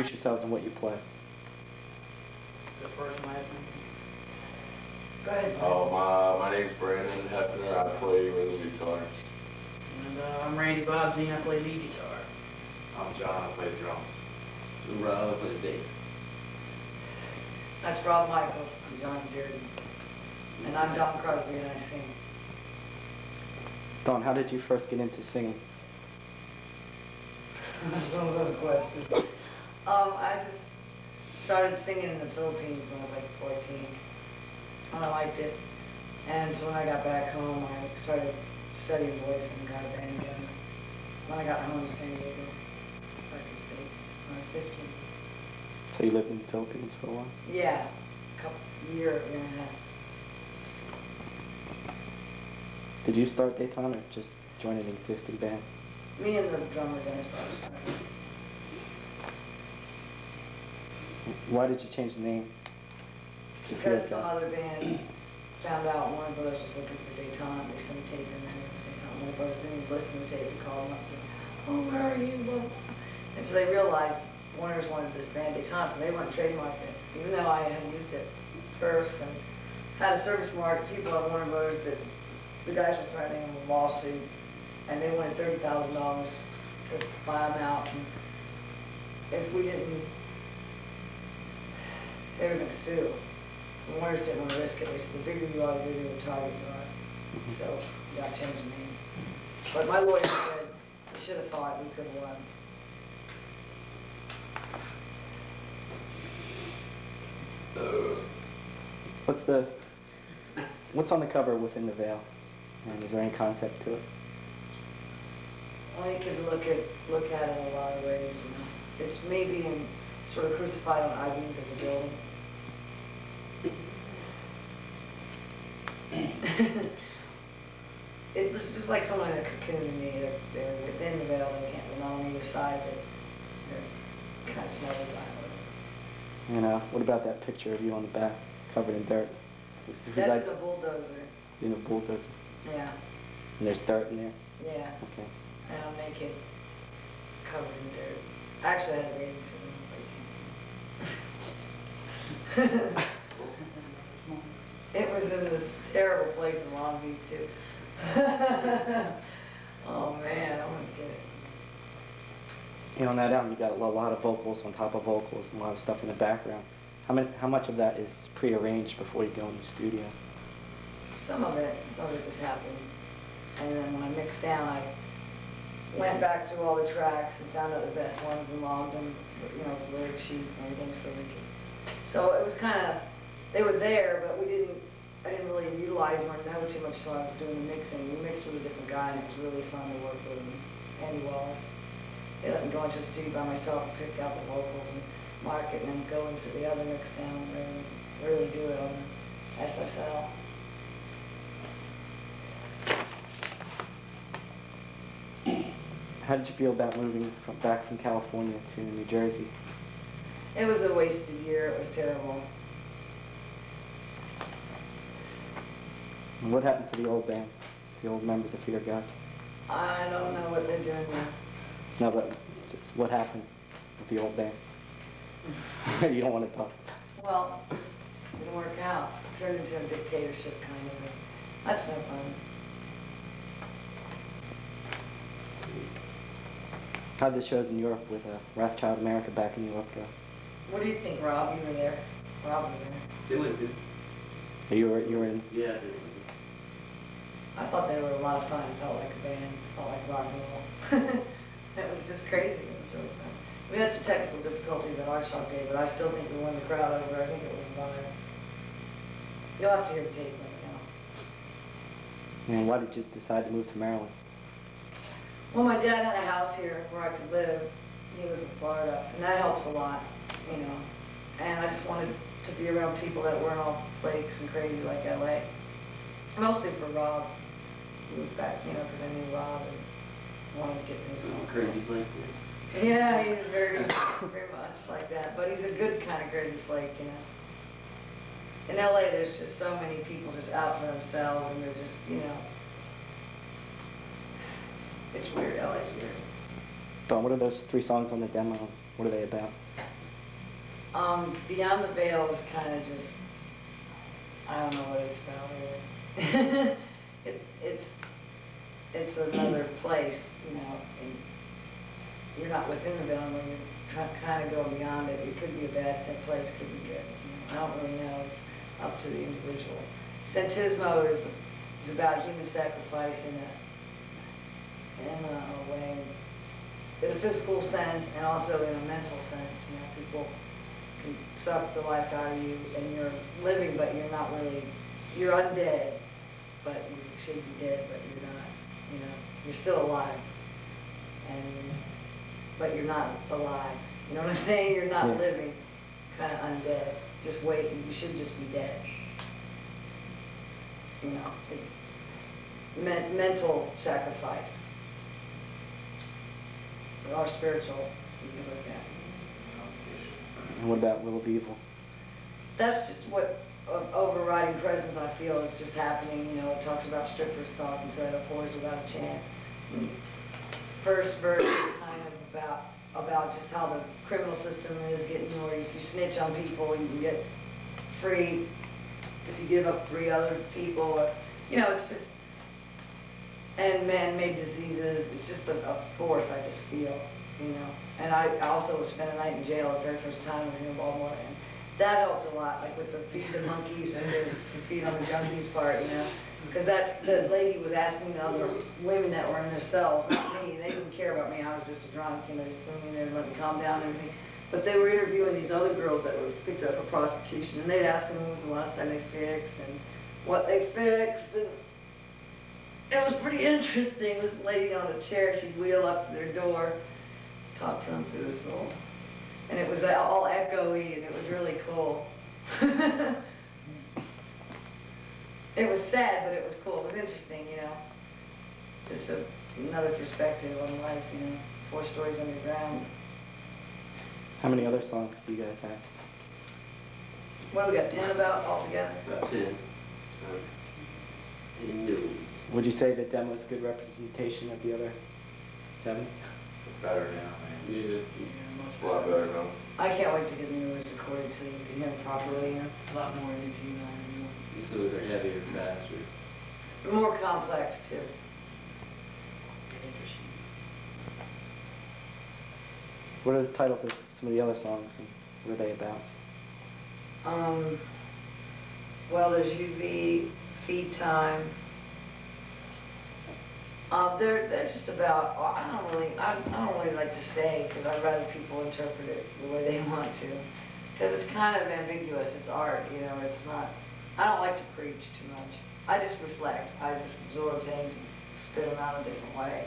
introduce yourselves and what you play. The first and last name. Go ahead. Oh, my name's Brandon Hefner. I play rhythm guitar. And I'm Randy Bobzine. I play lead guitar. I'm John. I play drums. Rob, I play bass. That's Rob Michaels. I'm John Jordan. And I'm Don Crosby and I sing. Don, how did you first get into singing? That's one of those questions. I just started singing in the Philippines when I was like 14. And I liked it. And so when I got back home, I started studying voice and got a band again. When I got home to San Diego, back in the States, when I was 15. So you lived in the Philippines for a while? Yeah, year and a half. Did you start Daytona or just join an existing band? Me and the drummer, Dennis Brothers, started. Why did you change the name? Because some other band found out Warner Brothers was looking for Daytona. They sent a tape in there. It was Daytona. Warner Brothers didn't even listen to the tape. They called them up and said, "Oh, where are you?" And so they realized Warner's wanted this band Daytona, so they went and trademarked it. Even though I had used it first and had a service mark, people at Warner Brothers that the guys were threatening them with a lawsuit, and they wanted $30,000 to buy them out. And if we didn't, they were going to sue. The Warners didn't want to risk it. They said, the bigger you are, the bigger the target you are. So we got to change the name. But my lawyer said, we should have fought, we could have won. What's on the cover Within the Veil? And is there any concept to it? Well, you could look at it in a lot of ways. You know, it's me being sort of crucified on I-beams of the building. It's just like someone in a cocoon to me. They're within the veil. They can't. They're not on either side. They're kind of smothered by it. And what about that picture of you on the back, covered in dirt? That's the bulldozer. In a bulldozer. Yeah. And there's dirt in there. Yeah. Okay. And I'm naked, covered in dirt. Actually, I had a bathing suit on, but you can't see. It was in this terrible place in Long Beach, too. Oh, man, I want to get it. On that album, you got a lot of vocals on top of vocals and a lot of stuff in the background. How much of that is pre-arranged before you go in the studio? Some of it just happens. And then when I mixed down, I went back through all the tracks and found out the best ones and logged them, you know, the lyric sheet and everything, so it was kind of, they were there, but I didn't really utilize or know too much till I was doing the mixing. We mixed with a different guy, and it was really fun to work with him, Andy Wallace. They let me go into the studio by myself and pick out the vocals and mark it, and then go into the other mix down and really do it on the SSL. How did you feel about moving back from California to New Jersey? It was a wasted year. It was terrible. And what happened to the old band, the old members of Fear of God? I don't know what they're doing now. No, but just what happened with the old band? You don't want to talk. Well, just didn't work out. It turned into a dictatorship kind of. That's no fun. How did the shows in Europe with Wrathchild America back in Europe go? What do you think, Rob? You were there. Rob was there. They went good. You were in. Yeah, they went good. I thought they were a lot of fun. It felt like a band. It felt like rock and roll. It was just crazy. It was really fun. We had some technical difficulties at our shop day, but I still think we won the crowd over. I think it was fun. You'll have to hear the tape right now. And why did you decide to move to Maryland? Well, my dad had a house here where I could live. He was in Florida, and that helps a lot, you know. And I just wanted to be around people that weren't all flakes and crazy like LA. Mostly for Rob. Moved back, you know, because I knew Rob and wanted to get things going. Crazy flake. Yeah, he's very much like that. But he's a good kind of crazy flake, you know. In LA, there's just so many people just out for themselves, and they're just, you know. It's weird. LA's weird. Don, what are those 3 songs on the demo? What are they about? Beyond the Veil is kind of just, I don't know what it's about really. It's another place, you know, and you're not within the veil, when you're kind of going beyond it. It could be a bad place, it could be good. You know, I don't really know. It's up to the individual. Sentismo is about human sacrifice in a way, in a physical sense and also in a mental sense. You know, people can suck the life out of you, and you're living, but you're not really. You're undead, but you should be dead, but you're not. You know, you're still alive, but you're not alive. You know what I'm saying? You're not living, kind of undead, just waiting. You should just be dead. You know, mental sacrifice, or spiritual, you can look at. And what about Will of Evil? That's just what overriding presence I feel is just happening. You know, it talks about strippers talk instead of whores without a chance. First verse is kind of about just how the criminal system is getting, or if you snitch on people, you can get free if you give up 3 other people, or, you know, it's just, and man-made diseases. It's just a force I just feel, you know. And I also spent a night in jail the very first time I was in Baltimore, and that helped a lot, like with the feed the monkeys and the feed on the junkies part, you know. Because the lady was asking the other women that were in their cells, not me. They didn't care about me. I was just a drunk, you know, just sitting in there and let me calm down and everything. But they were interviewing these other girls that were picked up for prostitution, and they'd ask them when was the last time they fixed and what they fixed. And it was pretty interesting. This lady on a chair, she'd wheel up to their door, talk to them through the soul. And it was all echoey, and it was really cool. It was sad, but it was cool. It was interesting, you know. Just another perspective on life, you know. 4 stories underground. How many other songs do you guys have? What do we got, 10 about altogether? About 10. 10 million. Would you say the demo is a good representation of the other 7? Better now, man. Yeah. A lot better now. I can't wait to get the new ones recorded so you can hear them properly, you know. A lot more energy now. So those are heavier, faster. More complex, too. Interesting. What are the titles of some of the other songs, and what are they about? Well, there's UV, Feed Time. They're just about, I don't really like to say, because I'd rather people interpret it the way they want to. Because it's kind of ambiguous, it's art, you know, it's not, I don't like to preach too much. I just reflect, I just absorb things and spit them out a different way.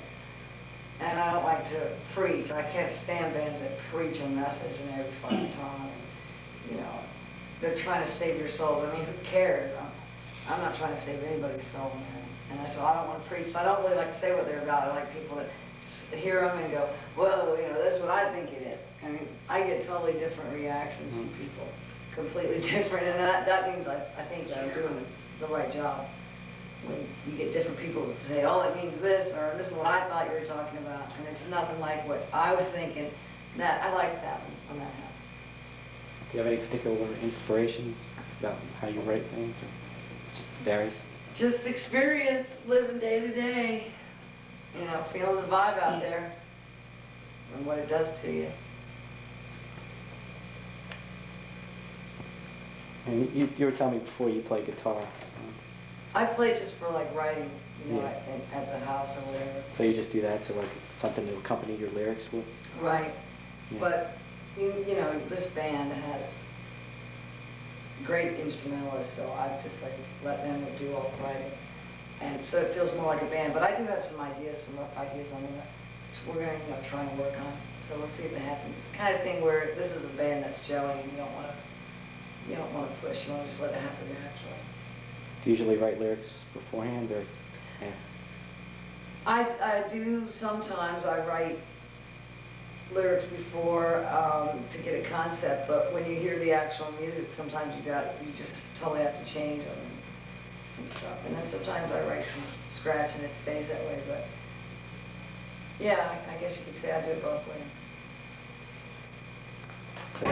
And I don't like to preach. I can't stand bands that preach a message in every fucking song. You know, they're trying to save your souls. I mean, who cares? I'm not trying to save anybody's soul, man. And so I don't want to preach. So I don't really like to say what they're about. I like people that hear them and go, whoa, you know, that's what I think it is. I mean, I get totally different reactions from people. Completely different. And that means I think that I'm doing the right job. When you get different people that say, oh, it means this, or this is what I thought you were talking about, and it's nothing like what I was thinking. That I like that when that happens. Do you have any particular inspirations about how you write things, or just varies? Just experience, living day to day, you know, feeling the vibe out there, and what it does to you. And you were telling me before you play guitar. I play just for like writing, you know, Yeah. at the house or whatever. So you just do that to like something to accompany your lyrics with? Right. Yeah. But, you know, this band has great instrumentalists, so I just like let them do all the writing. And so it feels more like a band. But I do have some ideas, some rough ideas on that. So we're going to, you know, try and work on. So we'll see if it happens. It's the kind of thing where this is a band that's gelling and you don't want to push. You want to just let it happen naturally. Do you usually write lyrics beforehand, or? Yeah. I do sometimes. I write lyrics before to get a concept, but when you hear the actual music, sometimes you just totally have to change them and stuff. And then sometimes I write from scratch and it stays that way. But yeah, I guess you could say I do it both ways. So,